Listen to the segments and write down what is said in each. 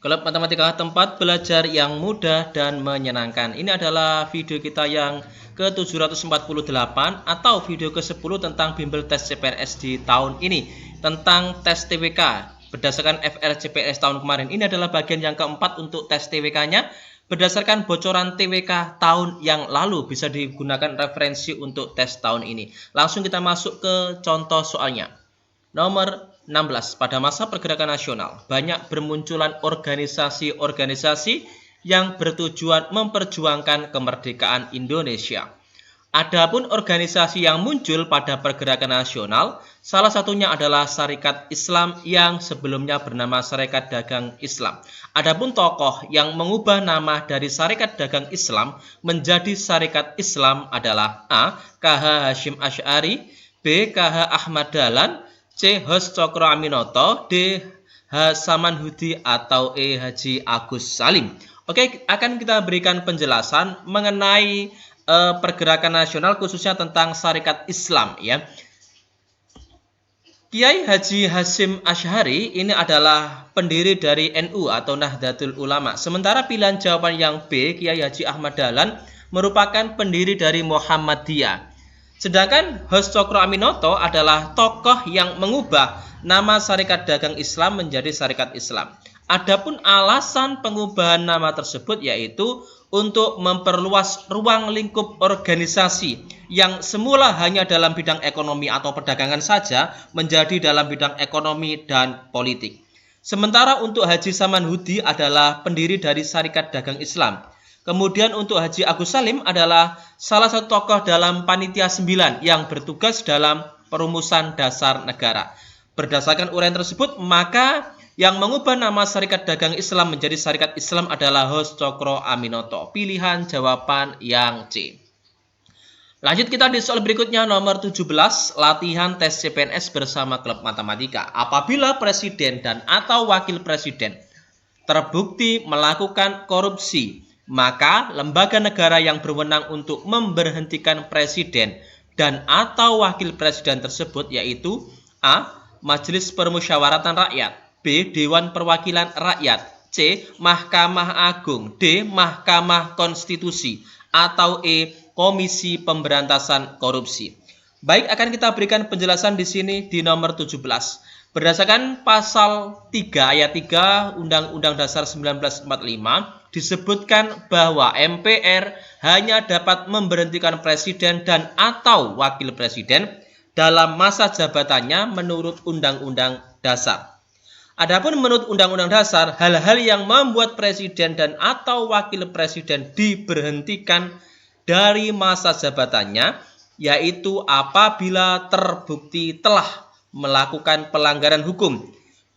Klub Matematika tempat belajar yang mudah dan menyenangkan. Ini adalah video kita yang ke-748 atau video ke-10 tentang bimbel tes CPNS di tahun ini. Tentang tes TWK berdasarkan FRCPNS tahun kemarin. Ini adalah bagian yang keempat untuk tes TWK-nya. Berdasarkan bocoran TWK tahun yang lalu bisa digunakan referensi untuk tes tahun ini. Langsung kita masuk ke contoh soalnya. Nomor 16. Pada masa pergerakan nasional, banyak bermunculan organisasi-organisasi yang bertujuan memperjuangkan kemerdekaan Indonesia. Adapun organisasi yang muncul pada pergerakan nasional, salah satunya adalah Sarekat Islam yang sebelumnya bernama Sarekat Dagang Islam. Adapun tokoh yang mengubah nama dari Sarekat Dagang Islam menjadi Sarekat Islam adalah A. KH Hasyim Asy'ari, B. KH Ahmad Dahlan, C. Hos Cokro Aminoto, D. H. Samanhudi, atau E. Haji Agus Salim. Oke, akan kita berikan penjelasan mengenai pergerakan nasional khususnya tentang Sarekat Islam ya. Kiai Haji Hasyim Asy'ari ini adalah pendiri dari NU atau Nahdlatul Ulama. Sementara pilihan jawaban yang B, Kiai Haji Ahmad Dahlan merupakan pendiri dari Muhammadiyah. Sedangkan Hos Cokro Aminoto adalah tokoh yang mengubah nama Sarekat Dagang Islam menjadi Sarekat Islam. Adapun alasan pengubahan nama tersebut yaitu untuk memperluas ruang lingkup organisasi yang semula hanya dalam bidang ekonomi atau perdagangan saja menjadi dalam bidang ekonomi dan politik. Sementara untuk Haji Samanhudi adalah pendiri dari Sarekat Dagang Islam. Kemudian untuk Haji Agus Salim adalah salah satu tokoh dalam Panitia 9 yang bertugas dalam perumusan dasar negara. Berdasarkan uraian tersebut, maka yang mengubah nama Sarekat Dagang Islam menjadi Sarekat Islam adalah Hos Cokro Aminoto. Pilihan jawaban yang C. Lanjut kita di soal berikutnya, nomor 17, latihan tes CPNS bersama klub matematika. Apabila presiden dan atau wakil presiden terbukti melakukan korupsi, maka lembaga negara yang berwenang untuk memberhentikan presiden dan atau wakil presiden tersebut yaitu A. Majelis Permusyawaratan Rakyat, B. Dewan Perwakilan Rakyat, C. Mahkamah Agung, D. Mahkamah Konstitusi, atau E. Komisi Pemberantasan Korupsi. Baik, akan kita berikan penjelasan di sini di nomor 17. Berdasarkan pasal 3 ayat 3 Undang-Undang Dasar 1945 disebutkan bahwa MPR hanya dapat memberhentikan presiden dan atau wakil presiden dalam masa jabatannya menurut Undang-Undang Dasar. Adapun menurut Undang-Undang Dasar, hal-hal yang membuat presiden dan atau wakil presiden diberhentikan dari masa jabatannya yaitu apabila terbukti telah melakukan pelanggaran hukum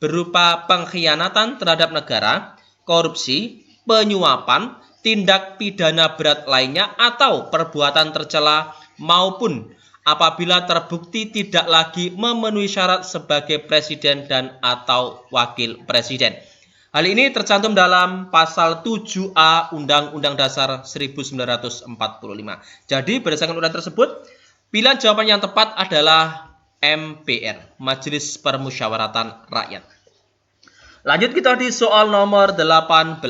berupa pengkhianatan terhadap negara, korupsi, penyuapan, tindak pidana berat lainnya atau perbuatan tercela maupun apabila terbukti tidak lagi memenuhi syarat sebagai presiden dan atau wakil presiden. Hal ini tercantum dalam pasal 7A Undang-Undang Dasar 1945. Jadi berdasarkan undang tersebut, pilihan jawaban yang tepat adalah MPR, Majelis Permusyawaratan Rakyat. Lanjut kita di soal nomor 18.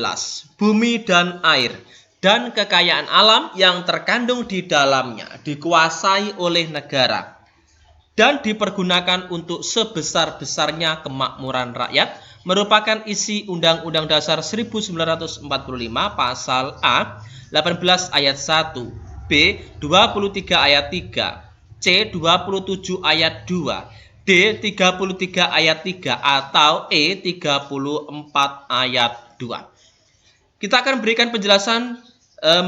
Bumi dan air dan kekayaan alam yang terkandung di dalamnya dikuasai oleh negara dan dipergunakan untuk sebesar-besarnya kemakmuran rakyat merupakan isi Undang-Undang Dasar 1945 pasal A 18 ayat 1, B 23 ayat 3, C 27 ayat 2, D 33 ayat 3, atau E 34 ayat 2. Kita akan berikan penjelasan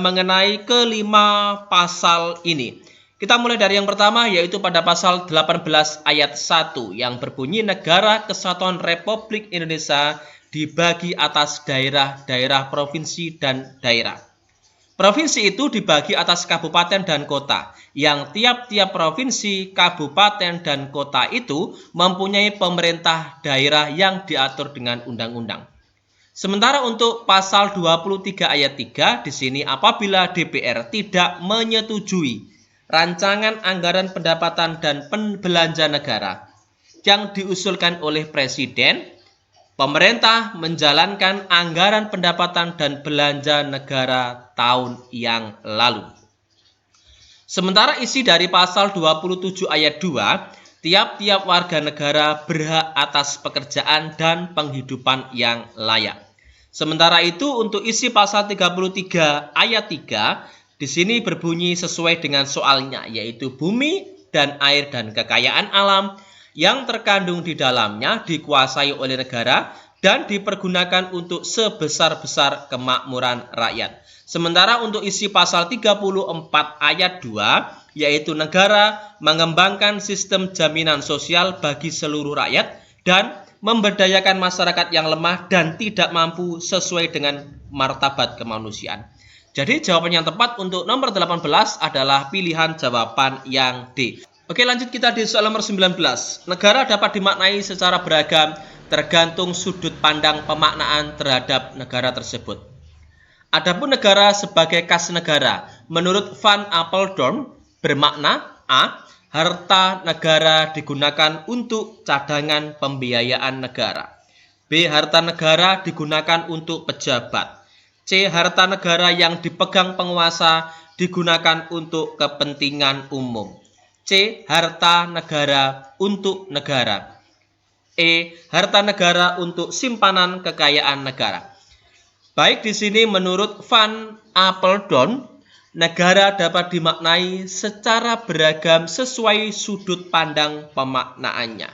mengenai kelima pasal ini. Kita mulai dari yang pertama yaitu pada pasal 18 ayat 1 yang berbunyi Negara Kesatuan Republik Indonesia dibagi atas daerah-daerah provinsi dan daerah. Provinsi itu dibagi atas kabupaten dan kota, yang tiap-tiap provinsi, kabupaten, dan kota itu mempunyai pemerintah daerah yang diatur dengan undang-undang. Sementara untuk pasal 23 ayat 3 di sini apabila DPR tidak menyetujui rancangan anggaran pendapatan dan belanja negara yang diusulkan oleh presiden, Pemerintah menjalankan anggaran pendapatan dan belanja negara tahun yang lalu. Sementara isi dari pasal 27 ayat 2, tiap-tiap warga negara berhak atas pekerjaan dan penghidupan yang layak. Sementara itu untuk isi pasal 33 ayat 3, di sini berbunyi sesuai dengan soalnya, yaitu bumi dan air dan kekayaan alam yang terkandung di dalamnya dikuasai oleh negara dan dipergunakan untuk sebesar-besar kemakmuran rakyat. Sementara untuk isi pasal 34 ayat 2, yaitu negara mengembangkan sistem jaminan sosial bagi seluruh rakyat dan memberdayakan masyarakat yang lemah dan tidak mampu sesuai dengan martabat kemanusiaan. Jadi jawaban yang tepat untuk nomor 18 adalah pilihan jawaban yang D. Oke, lanjut kita di soal nomor 19. Negara dapat dimaknai secara beragam tergantung sudut pandang pemaknaan terhadap negara tersebut. Adapun negara sebagai kas negara, menurut Van Apeldoorn bermakna A. Harta negara digunakan untuk cadangan pembiayaan negara. B. Harta negara digunakan untuk pejabat. C. Harta negara yang dipegang penguasa digunakan untuk kepentingan umum. C. Harta negara untuk negara. E. Harta negara untuk simpanan kekayaan negara. Baik, di sini menurut Van Apeldoorn, negara dapat dimaknai secara beragam sesuai sudut pandang pemaknaannya.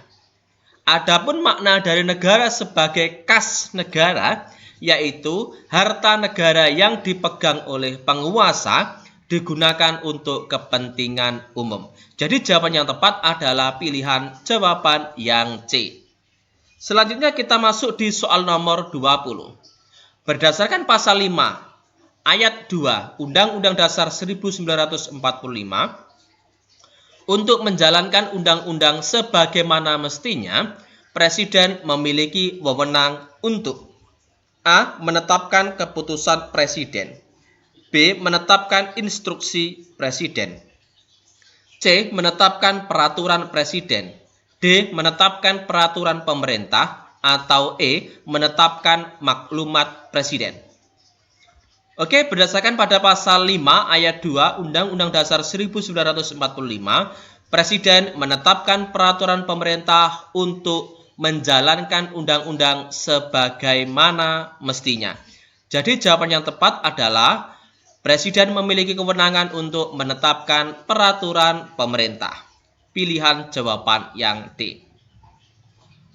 Adapun makna dari negara sebagai kas negara, yaitu harta negara yang dipegang oleh penguasa digunakan untuk kepentingan umum. Jadi jawaban yang tepat adalah pilihan jawaban yang C. Selanjutnya kita masuk di soal nomor 20. Berdasarkan pasal 5 ayat 2 Undang-Undang Dasar 1945, untuk menjalankan undang-undang sebagaimana mestinya, Presiden memiliki wewenang untuk A. Menetapkan keputusan Presiden, B. Menetapkan instruksi Presiden, C. Menetapkan peraturan Presiden, D. Menetapkan peraturan pemerintah, atau E. Menetapkan maklumat Presiden. Oke, berdasarkan pada pasal 5 ayat 2 Undang-Undang Dasar 1945, Presiden menetapkan peraturan pemerintah untuk menjalankan undang-undang sebagaimana mestinya. Jadi jawaban yang tepat adalah Presiden memiliki kewenangan untuk menetapkan peraturan pemerintah. Pilihan jawaban yang D.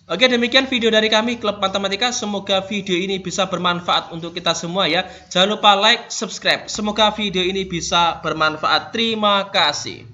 Oke, demikian video dari kami Klub Matematika. Semoga video ini bisa bermanfaat untuk kita semua ya. Jangan lupa like, subscribe. Semoga video ini bisa bermanfaat. Terima kasih.